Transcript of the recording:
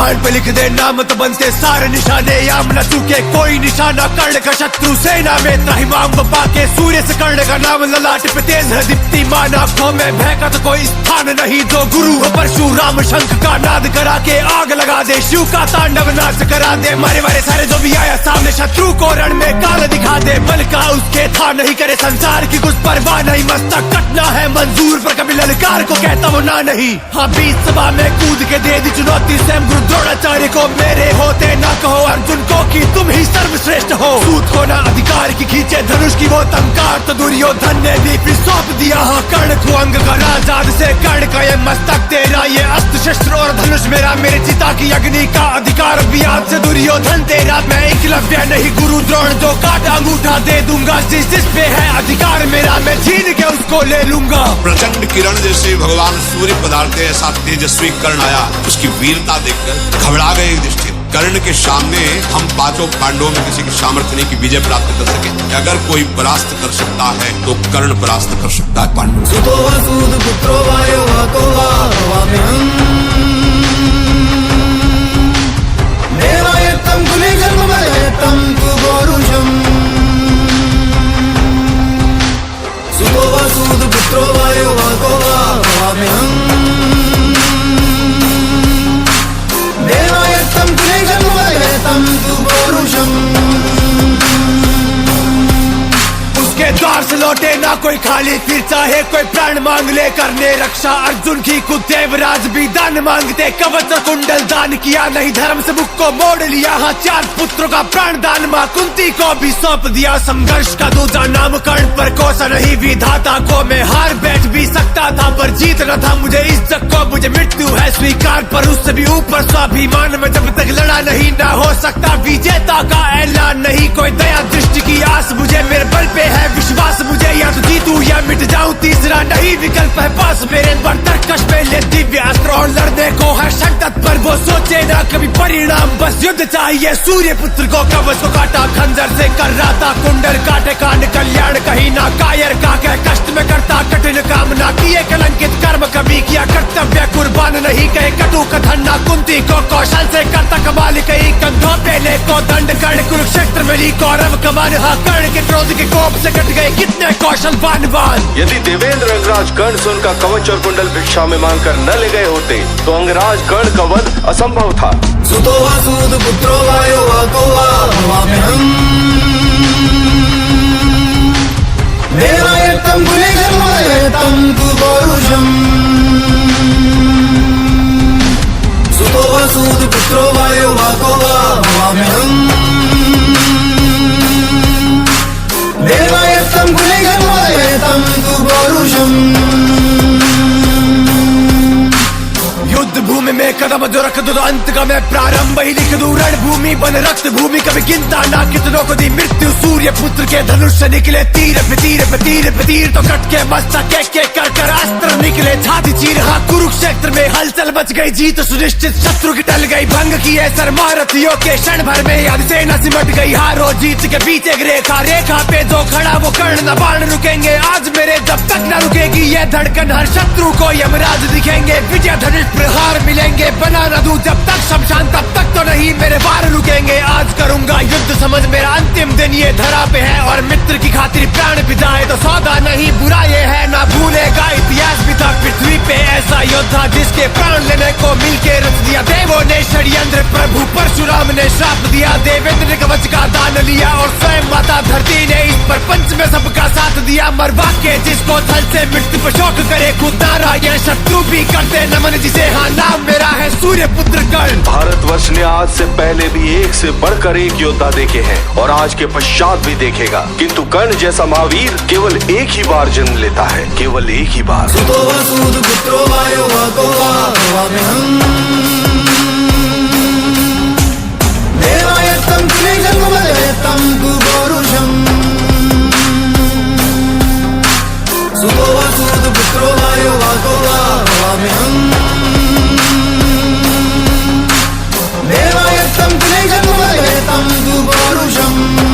बाण पे लिख दे नाम तो बनते सारे निशाने, याम न चूके कोई निशाना। कर्ण का शत्रु सेना में त्राहिमाम बपा के, सूर्य से कर्ण का नाम ललाट पे तेज है दीप्तिमान। आंखों में भय का तो कोई स्थान नहीं, जो गुरु हो परशुराम शंख का नाद करा के आग लगा दे, शिव का तांडव नाच करा दे। मारे मारे सारे जो भी आया सामने, शत्रु को रण में काल दिखा दे। बल का उसके था नहीं करे संसार की कुछ परवाह नहीं, मस्तक कटना है मंजूर पर कभी ललकार को कहता वो ना नहीं। हाँ बीच सभा में कूद के दे दी चुनौती स्वयं गुरु द्रोणाचार्य को, मेरे होते ना कहो अर्जुन को कि तुम ही सर्वश्रेष्ठ हो। सूत को ना अधिकार की खींचे धनुष की वो तमकार, तो दुर्योधन ने भी फिर सौंप दिया हाँ कर्ण को अंग का राजाद से। कर्ण का ये मस्तक तेरा, ये अस्त्र शस्त्र और धनुष मेरा, मेरे चिता की अग्नि का अधिकार भी आज से दुर्योधन तेरा। मैं एकलव्य नहीं गुरु द्रोण, जो काटा अंगूठा दे दूंगा। जिस पे है अधिकार मेरा, मैं छीन के उसको ले लूंगा। प्रचंड किरण जैसे भगवान सूर्य पधारते, ऐसा तेजस्वी कर्ण आया। उसकी वीरता देखकर घबरा गए युधिष्ठिर। कर्ण के सामने हम पांचों पांडवों में किसी की सामर्थ्य नहीं की विजय प्राप्त कर सके। अगर कोई परास्त कर सकता है तो कर्ण परास्त कर सकता है पांडव। उसके द्वार से लौटे ना कोई खाली, फिर चाहे कोई प्राण मांग ले करने रक्षा। अर्जुन की खुद देवराज भी दान मांगते, कवच और कुंडल दान किया नहीं, धर्म से मुख को मोड़ लिया। हाँ 4 पुत्रों का प्राण दान मां कुंती को भी सौंप दिया। संघर्ष का दूजा नाम कर्ण पर कोसा नहीं, विधाता को मैं हार बैठ भी सकता था, पर जीतना था मुझे इस जग को। मुझे मृत्यु है स्वीकार, पर उससे भी ऊपर स्वाभिमान में जब तक लड़ा नहीं ना हो सकता विजेता का ऐलान नहीं। कोई दया दृष्टि की आस मुझे, मेरे बल पे है विश्वास मुझे, या तो जीतूं या मिट जाऊं, तीसरा नहीं विकल्प है पास मेरे। बर्तरकश में ले दिव्य अस्त्र और लड़ने को है शक्ति, पर वो सोचे ना कभी परिणाम, बस युद्ध चाहिए। सूर्य पुत्र को कवच को काटा, खंजर से कर रहा था कुंडल काटे कांड, कल्याण कहीं ना कायर का कह कष्ट में करता कठिन काम ना किए कलंकित कर्म कभी किया कर्तव्य कुर्बान नहीं कहे कटु कथन ना। कुंती को कौशल से करता कमाल कहीं कंधों पे ले को दंड। कर्ण कुरुक्षेत्र में ली कौरव कमान, हाँ कर्ण के क्रोध के कोप से कट गए कितने कौशलवान। यदि देवेंद्र अंगराज कर्ण से उनका कवच और कुंडल भिक्षा में मांगकर न ले गए होते तो अंगराज कर्ण का वध असंभव था। युद्ध भूमि में कदम जो रख दो तो अंत का मैं प्रारंभ ही लिख दूं। रणभूमि बन रक्त भूमि कभी गिनता ना कितनों को दी मृत्यु। सूर्य पुत्र के धनुष से निकले तीर पे तीर पे तीर पे तीर, तो कट के मस्तक एक कर कर अस्त्र निकले छाती चीर। हाँ कुरुक्षेत्र में हलचल मच गई, जीत सुनिश्चित शत्रु की टल गई। भंग किए सरमारथियों के क्षण भर में याद सेना सिमट गई। हारो जीत के बीच एक रेखा, रेखा पे जो खड़ा वो कर्ण न बाण रुकेंगे आज मेरे, जब तक न रुकेगी ये धड़कन। हर शत्रु को यमराज दिखेंगे, विजय धनुष प्रहार मिलेंगे। बना न दूं जब तक शमशान, तब तक तो नहीं मेरे वार रुकेंगे। आज करूंगा युद्ध समझ मेरा अंतिम दिन ये धरा पे है, और मित्र की खातिर प्राण भी जाए तो सौदा नहीं बुरा ये है। ना भूलेगा इतिहास भी था पृथ्वी पे ऐसा योद्धा, जिसके प्राण लेने को मिलके रच दिया देवों ने षड्यंत्र। प्रभु परशुराम ने श्राप दिया, देवेंद्र ने कवच का दान लिया, और स्वयं माता धरती ने इस प्रपंच में सबका साथ दिया। मरवा के जिसको थल से मृत्यु पर शोक करे खुद नारायण, शत्रु भी करते नमन जिसे। हाँ नाम मेरा है सूर्य पुत्र कर्ण। भारतवर्ष ने आज से पहले भी एक से बढ़कर एक योद्धा देखे हैं और आज के पश्चात भी देखेगा, किंतु कर्ण जैसा महावीर केवल एक ही बार जन्म लेता है, केवल एक ही बार। देवायत्तं कुले जन्म तम तु पौरुषम्।